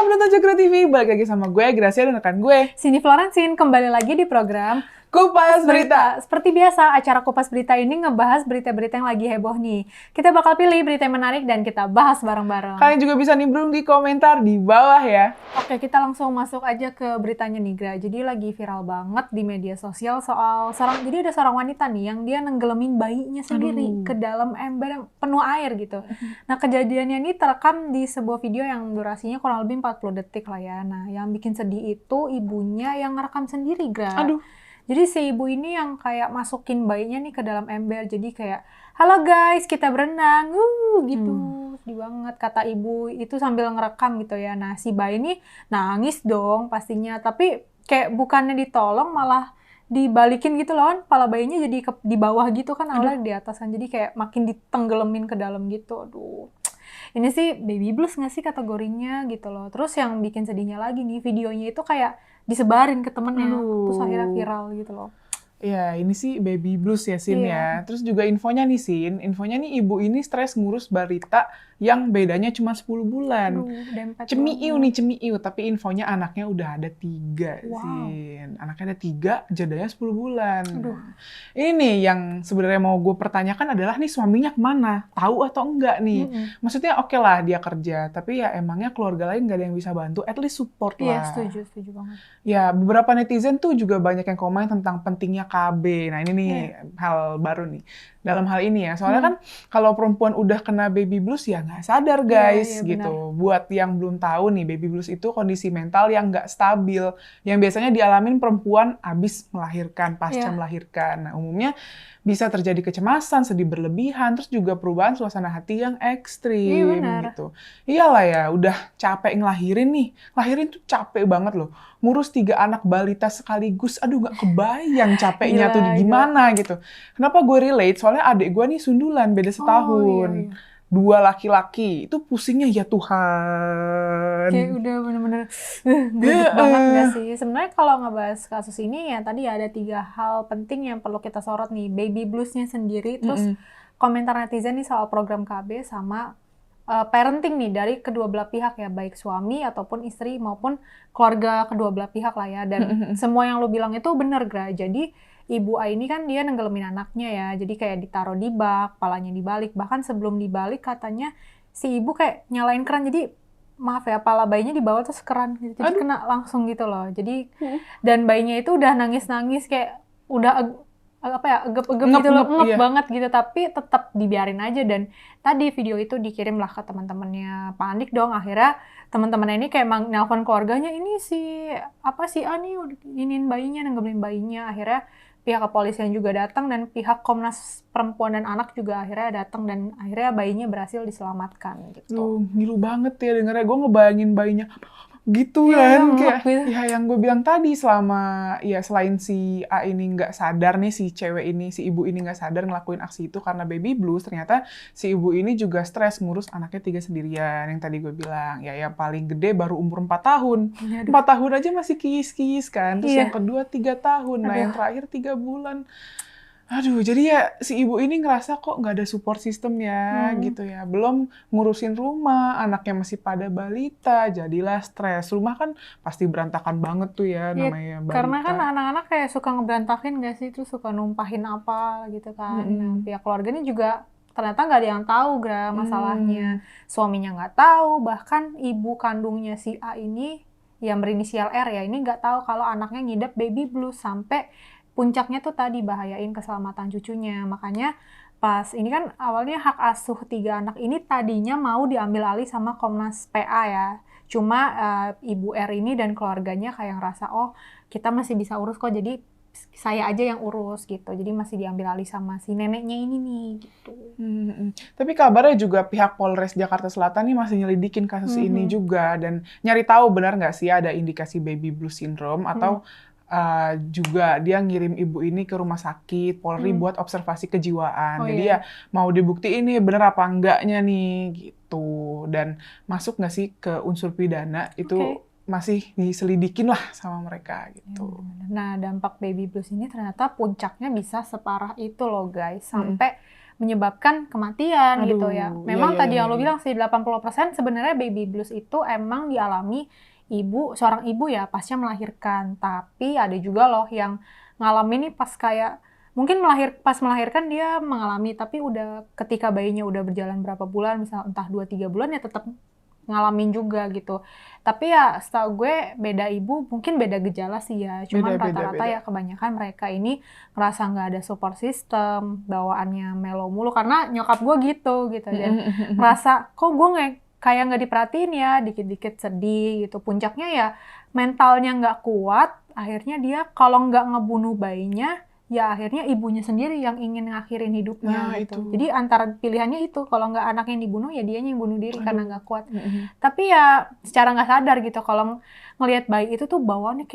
Halo penonton Cakra TV, balik lagi sama gue, Gracia dan rekan gue, Sini Florencin, kembali lagi di program Kupas Berita. Seperti biasa, acara Kupas Berita ini ngebahas berita-berita yang lagi heboh nih. Kita bakal pilih berita yang menarik dan kita bahas bareng-bareng. Kalian juga bisa nimbrung di komentar di bawah ya. Oke, kita langsung masuk aja ke beritanya nih, Gra. Jadi lagi viral banget di media sosial soal jadi ada seorang wanita nih yang dia nenggelemin bayinya sendiri ke dalam ember yang penuh air gitu. Nah, kejadiannya ini terekam di sebuah video yang durasinya kurang lebih 40 detik lah ya. Nah, yang bikin sedih itu ibunya yang ngerekam sendiri, Gra. Aduh. Jadi si ibu ini yang kayak masukin bayinya nih ke dalam ember. Jadi kayak, halo guys, kita berenang, gitu. Sedih banget, kata ibu itu sambil ngerekam gitu ya. Nah, si bayi ini nangis dong pastinya. Tapi kayak bukannya ditolong, malah dibalikin gitu loh. Kepala bayinya jadi di bawah gitu kan, awalnya di atas kan. Jadi kayak makin ditenggelamin ke dalam gitu. Aduh. Ini sih baby blues nggak sih kategorinya gitu loh. Terus yang bikin sedihnya lagi nih, videonya itu kayak disebarin ke temennya. Terus akhirnya viral gitu loh. Ya, ini sih baby blues ya, Sin ya. Terus juga infonya nih, Sin. Infonya nih ibu ini stres ngurus balita yang bedanya cuma 10 bulan. Cemiu nih, cemiu. Tapi infonya anaknya udah ada 3, Sin. Anaknya ada 3, jadanya 10 bulan. Ini nih yang sebenarnya mau gue pertanyakan adalah nih suaminya kemana? Tahu atau enggak nih? Maksudnya oke lah dia kerja. Tapi ya emangnya keluarga lain nggak ada yang bisa bantu? At least support lah. Iya, setuju banget. Ya, beberapa netizen tuh juga banyak yang komen tentang pentingnya KB. Nah, ini nih hal baru nih. Dalam hal ini ya, soalnya kan kalau perempuan udah kena baby blues ya nggak sadar guys, gitu. Buat yang belum tahu nih, baby blues itu kondisi mental yang nggak stabil, yang biasanya dialamin perempuan abis melahirkan, pasca melahirkan. Nah, umumnya bisa terjadi kecemasan, sedih berlebihan, terus juga perubahan suasana hati yang ekstrim gitu. Iyalah ya, udah capek ngelahirin nih. Lahirin tuh capek banget loh. Ngurus 3 anak balita sekaligus, aduh nggak kebayang capeknya tuh gimana gitu. Kenapa gue relate? Soalnya adik gue nih sundulan, beda setahun. 2 laki-laki, itu pusingnya ya Tuhan. Kayak udah bener-bener gugup banget gak sih? Sebenarnya kalau ngebahas kasus ini ya tadi ada 3 hal penting yang perlu kita sorot nih. Baby bluesnya sendiri, terus komentar netizen nih soal program KB sama parenting nih dari kedua belah pihak ya, baik suami ataupun istri maupun keluarga kedua belah pihak lah ya. Dan semua yang lo bilang itu bener, Gra. Jadi Ibu A ini kan dia nenggelemin anaknya ya, jadi kayak ditaruh di bak, kepalanya dibalik. Bahkan sebelum dibalik katanya si ibu kayak nyalain keran, jadi maaf ya, kepala bayinya di bawah terus keran gitu. Jadi kena langsung gitu loh. Jadi dan bayinya itu udah nangis-nangis kayak udah egep-egep gitu loh, ngep banget gitu, tapi tetap dibiarin aja. Dan tadi video itu dikirim lah ke teman-temannya, panik dong. Akhirnya teman-teman ini kayak nelpon keluarganya, ini si A nih iniin bayinya, nenggelamin bayinya. Akhirnya pihak kepolisian juga datang dan pihak Komnas Perempuan dan Anak juga akhirnya datang dan akhirnya bayinya berhasil diselamatkan gitu. Ngilu banget ya dengarnya, gue ngebayangin bayinya gitu kan, kayak ya yang gue bilang tadi, selama ya selain si A ini nggak sadar nih, si cewek ini, si ibu ini nggak sadar ngelakuin aksi itu karena baby blues, ternyata si ibu ini juga stres ngurus anaknya 3 sendirian. Yang tadi gue bilang ya yang paling gede baru umur 4 tahun, 4 tahun aja masih kis-kis kan, terus yang kedua 3 tahun, nah yang terakhir 3 bulan. Aduh, jadi ya si ibu ini ngerasa kok nggak ada support system ya, gitu ya. Belum ngurusin rumah, anaknya masih pada balita, jadilah stres. Rumah kan pasti berantakan banget tuh ya, namanya balita. Karena kan anak-anak kayak suka ngeberantakin nggak sih, terus suka numpahin apa gitu kan. Nah, pihak keluarganya juga ternyata nggak ada yang tahu, Gra, masalahnya. Suaminya nggak tahu, bahkan ibu kandungnya si A ini, yang berinisial R ya, ini nggak tahu kalau anaknya ngidap baby blues, sampai puncaknya tuh tadi bahayain keselamatan cucunya. Makanya pas ini kan awalnya hak asuh 3 anak ini tadinya mau diambil alih sama Komnas PA ya. Cuma Ibu R ini dan keluarganya kayak ngerasa, oh kita masih bisa urus kok, jadi saya aja yang urus gitu. Jadi masih diambil alih sama si neneknya ini nih gitu. Tapi kabarnya juga pihak Polres Jakarta Selatan nih masih nyelidikin kasus ini juga dan nyari tahu benar nggak sih ada indikasi baby blues syndrome atau juga dia ngirim ibu ini ke rumah sakit Polri buat observasi kejiwaan. Jadi ya mau dibuktiin nih bener apa enggaknya nih gitu. Dan masuk nggak sih ke unsur pidana itu masih diselidikin lah sama mereka gitu. Nah, dampak baby blues ini ternyata puncaknya bisa separah itu loh guys. Sampai menyebabkan kematian gitu ya. Aduh, Memang iya, tadi iya, yang lo iya. bilang sih 80% sebenarnya baby blues itu emang dialami seorang ibu ya pasca melahirkan. Tapi ada juga loh yang ngalamin nih pas kayak mungkin pas melahirkan dia mengalami, tapi udah ketika bayinya udah berjalan berapa bulan, misal entah 2-3 bulan ya tetap ngalamin juga gitu. Tapi ya setahu gue beda ibu mungkin beda gejala sih ya. Cuman rata-rata ya kebanyakan mereka ini ngerasa nggak ada support system, bawaannya melo mulu karena nyokap gue gitu dan ngerasa kok gue kayak nggak diperhatiin ya, dikit-dikit sedih gitu. Puncaknya ya mentalnya nggak kuat, akhirnya dia kalau nggak ngebunuh bayinya ya akhirnya ibunya sendiri yang ingin ngakhirin hidupnya gitu. Jadi antara pilihannya itu, kalau nggak anak yang dibunuh ya dianya yang bunuh diri karena nggak kuat. Tapi ya secara nggak sadar gitu, kalau ngelihat bayi itu tuh bawaannya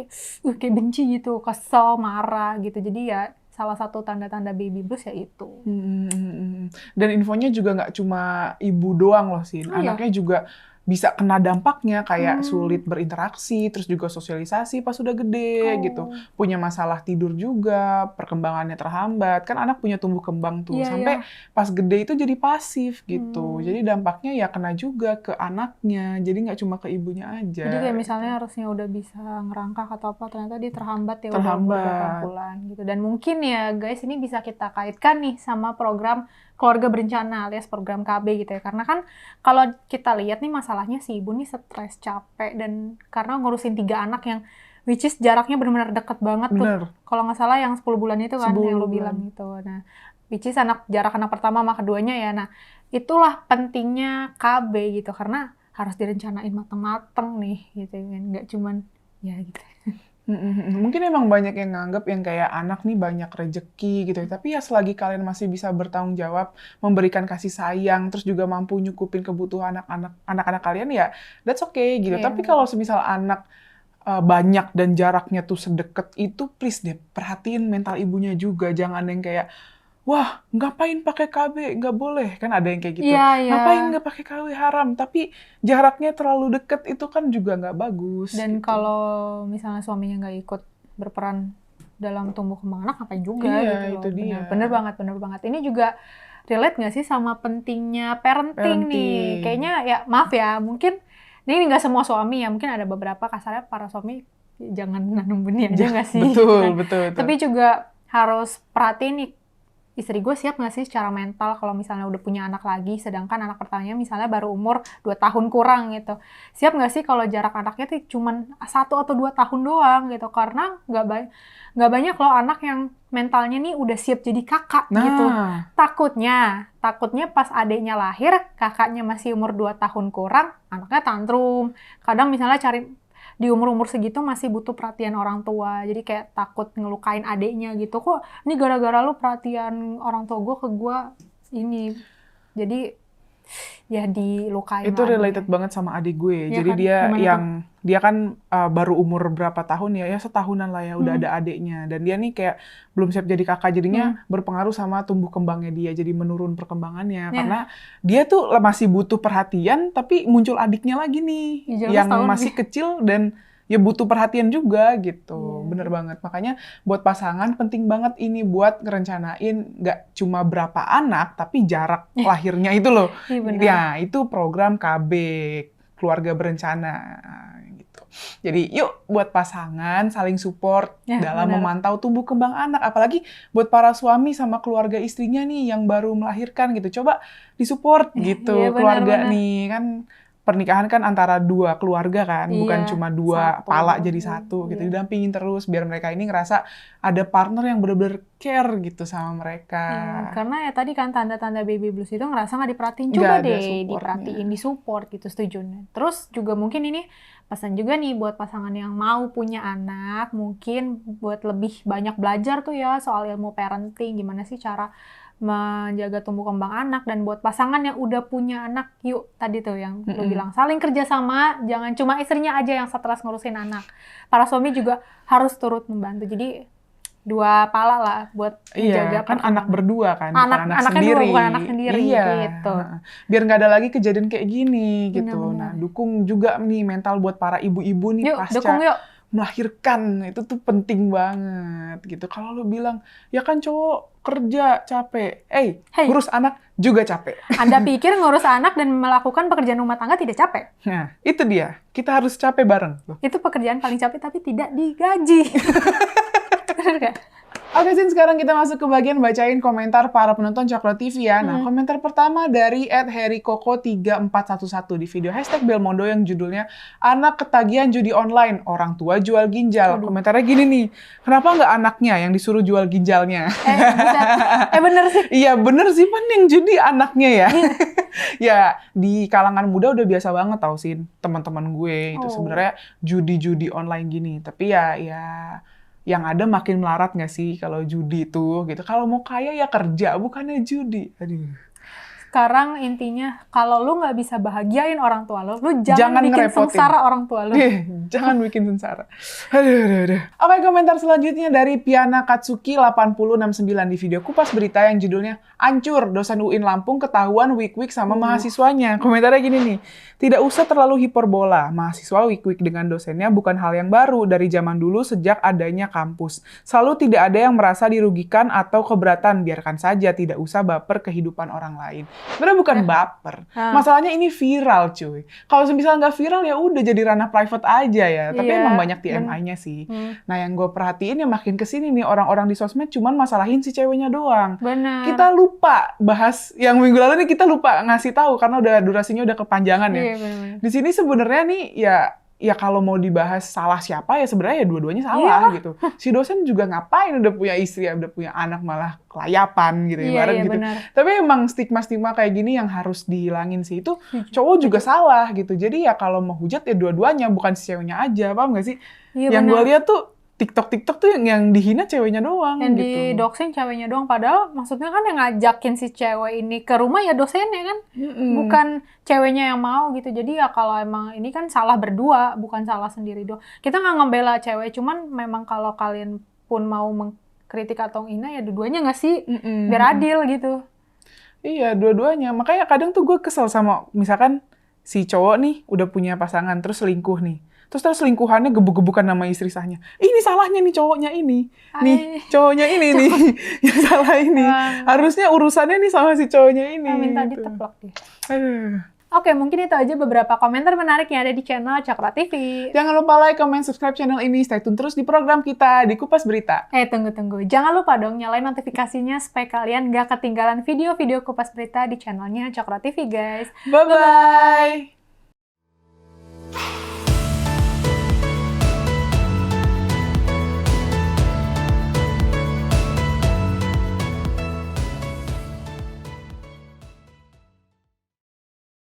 kayak benci gitu, kesel, marah gitu. Jadi ya salah satu tanda-tanda baby blues ya itu. Dan infonya juga nggak cuma ibu doang loh sih, anaknya juga bisa kena dampaknya kayak sulit berinteraksi, terus juga sosialisasi pas udah gede gitu. Punya masalah tidur juga, perkembangannya terhambat. Kan anak punya tumbuh kembang tuh. Sampai pas gede itu jadi pasif gitu. Jadi dampaknya ya kena juga ke anaknya. Jadi nggak cuma ke ibunya aja. Jadi kayak misalnya harusnya udah bisa ngerangkak atau apa, ternyata dia terhambat ya udah beberapa bulan gitu. Dan mungkin ya guys, ini bisa kita kaitkan nih sama program keluarga berencana alias program KB gitu ya. Karena kan kalau kita lihat nih masalahnya si ibu nih stres, capek, dan karena ngurusin 3 anak yang which is jaraknya benar-benar deket banget tuh. Kalau nggak salah yang 10 bulan itu kan yang lu bilang gitu. Nah, which is jarak anak pertama sama keduanya ya. Nah, itulah pentingnya KB gitu, karena harus direncanain mateng-mateng nih gitu kan. Nggak cuman ya gitu. Mungkin emang banyak yang nganggep yang kayak anak nih banyak rejeki gitu ya. Tapi ya selagi kalian masih bisa bertanggung jawab, memberikan kasih sayang, terus juga mampu nyukupin kebutuhan anak-anak kalian ya that's okay gitu. Tapi kalau semisal anak banyak dan jaraknya tuh sedekat itu, please deh perhatiin mental ibunya juga. Jangan yang kayak wah, ngapain pakai KB? Nggak boleh. Kan ada yang kayak gitu. Ngapain nggak pakai KB? Haram. Tapi jaraknya terlalu deket itu kan juga nggak bagus. Dan gitu. kalau misalnya suaminya nggak ikut berperan dalam tumbuh kembang anak, ngapain juga gitu loh. Bener banget. Ini juga relate nggak sih sama pentingnya parenting nih? Kayaknya ya maaf ya, mungkin ini nggak semua suami ya. Mungkin ada beberapa kasarnya para suami jangan nanam benih aja nggak sih? Betul. Tapi juga harus perhatiin nih, istri gue siap nggak sih secara mental kalau misalnya udah punya anak lagi, sedangkan anak pertamanya misalnya baru umur 2 tahun kurang gitu. Siap nggak sih kalau jarak anaknya tuh cuman 1 atau 2 tahun doang gitu, karena nggak banyak loh anak yang mentalnya nih udah siap jadi kakak gitu. Takutnya pas adiknya lahir, kakaknya masih umur 2 tahun kurang, anaknya tantrum. Kadang misalnya di umur-umur segitu masih butuh perhatian orang tua. Jadi kayak takut ngelukain adiknya gitu. Kok ini gara-gara lu perhatian orang tua gue ke gue ini. Jadi ya dilukain. Itu related banget sama adik gue. Ya jadi kan? dia kan baru umur berapa tahun ya setahunan lah ya udah ada adiknya. Dan dia nih kayak belum siap jadi kakak, jadinya berpengaruh sama tumbuh kembangnya dia. Jadi menurun perkembangannya. Karena dia tuh masih butuh perhatian, tapi muncul adiknya lagi nih. Yang masih kecil dan ya butuh perhatian juga gitu. Bener banget. Makanya buat pasangan penting banget ini buat ngerencanain nggak cuma berapa anak, tapi jarak lahirnya itu loh. Ya, itu program KB, keluarga berencana gitu. Jadi yuk buat pasangan saling support dalam memantau tumbuh kembang anak. Apalagi buat para suami sama keluarga istrinya nih yang baru melahirkan gitu. Coba disupport gitu keluarga nih kan. Pernikahan kan antara 2 keluarga kan, bukan cuma 2 pala jadi satu gitu. Didampingin terus biar mereka ini ngerasa ada partner yang bener-bener care gitu sama mereka. Karena ya tadi kan tanda-tanda baby blues itu ngerasa nggak diperhatiin. Coba deh diperhatiin, disupport gitu, setuju. Terus juga mungkin ini pesan juga nih buat pasangan yang mau punya anak, mungkin buat lebih banyak belajar tuh ya soal ilmu parenting, gimana sih cara menjaga tumbuh kembang anak. Dan buat pasangan yang udah punya anak, yuk tadi tuh yang lu bilang saling kerjasama, jangan cuma istrinya aja yang stres ngurusin anak, para suami juga harus turut membantu. Jadi 2 pala lah buat menjaga kan anak berdua kan, bukan anak sendiri gitu. Biar nggak ada lagi kejadian kayak gini gitu. Nah, dukung juga nih mental buat para ibu-ibu nih dukung yuk. melahirkan itu tuh penting banget gitu. Kalau lu bilang ya kan cowok kerja capek, Hey. ngurus anak juga capek. Anda pikir ngurus anak dan melakukan pekerjaan rumah tangga tidak capek? Nah, itu dia. Kita harus capek bareng. Itu pekerjaan paling capek tapi tidak digaji. Bener nggak? Oke, Sin, sekarang kita masuk ke bagian bacain komentar para penonton Coklat TV ya. Nah, komentar pertama dari @herikoko3411 di video #Belmondo yang judulnya Anak Ketagihan Judi Online, Orang Tua Jual Ginjal. Komentarnya gini nih, kenapa nggak anaknya yang disuruh jual ginjalnya? Bener sih. Iya, bener sih, Pan, yang judi anaknya ya. Ya, di kalangan muda udah biasa banget tau, Sin. Teman-teman gue itu sebenarnya judi-judi online gini. Tapi ya yang ada makin melarat nggak sih kalau judi itu gitu. Kalau mau kaya ya kerja, bukannya judi. Aduh. Sekarang intinya, kalau lu nggak bisa bahagiain orang tua lu jangan bikin ngerepotin. sengsara orang tua lu. Jangan bikin sengsara. Aduh. Oke, komentar selanjutnya dari Piana Katsuki 8069 di video Kupas Berita yang judulnya Ancur, dosen UIN Lampung ketahuan wik-wik sama mahasiswanya. Komentarnya gini nih, tidak usah terlalu hiperbola. Mahasiswa wik-wik dengan dosennya bukan hal yang baru dari zaman dulu sejak adanya kampus. Selalu tidak ada yang merasa dirugikan atau keberatan. Biarkan saja, tidak usah baper kehidupan orang lain. Sebenarnya bukan baper. Masalahnya ini viral, cuy. Kalau misalnya nggak viral ya udah jadi ranah private aja ya. Tapi emang banyak TMI-nya sih. Nah, yang gue perhatiin ya makin kesini nih orang-orang di sosmed cuman masalahin si ceweknya doang. Benar. Kita lupa bahas yang minggu lalu nih, kita lupa ngasih tahu karena udah durasinya udah kepanjangan ya. Iya, benar. Di sini sebenarnya nih ya kalau mau dibahas salah siapa ya sebenarnya ya dua-duanya salah gitu. Si dosen juga ngapain udah punya istri ya, udah punya anak malah kelayapan gitu ibarat gitu. Benar. Tapi emang stigma-stigma kayak gini yang harus dihilangin sih. Itu cowok juga salah gitu. Jadi ya kalau mau hujat ya dua-duanya, bukan si ceweknya aja, paham nggak sih? Iya, yang gue lihat tuh TikTok tuh yang dihina ceweknya doang yang gitu. didoxing ceweknya doang, padahal maksudnya kan yang ngajakin si cewek ini ke rumah ya dosennya kan, bukan ceweknya yang mau gitu. Jadi ya kalau emang ini kan salah berdua, bukan salah sendiri doang. Kita nggak ngebela cewek, cuman memang kalau kalian pun mau mengkritik atau hina ya dua-duanya nggak sih, biar adil gitu. Iya, dua-duanya. Makanya kadang tuh gue kesel sama misalkan si cowok nih udah punya pasangan terus selingkuh nih. Terus selingkuhannya gebuk-gebukan nama istri sahnya. Ini salahnya nih cowoknya ini. Nih, cowoknya ini nih. Yang salah ini. Harusnya urusannya nih sama si cowoknya ini. Minta gitu. diteplak dia. Aduh. Oke, mungkin itu aja beberapa komentar menarik yang ada di channel Coklat TV. Jangan lupa like, comment, subscribe channel ini. Stay tune terus di program kita di Kupas Berita. Tunggu. Jangan lupa dong nyalain notifikasinya supaya kalian gak ketinggalan video-video Kupas Berita di channelnya Coklat TV, guys. Bye-bye.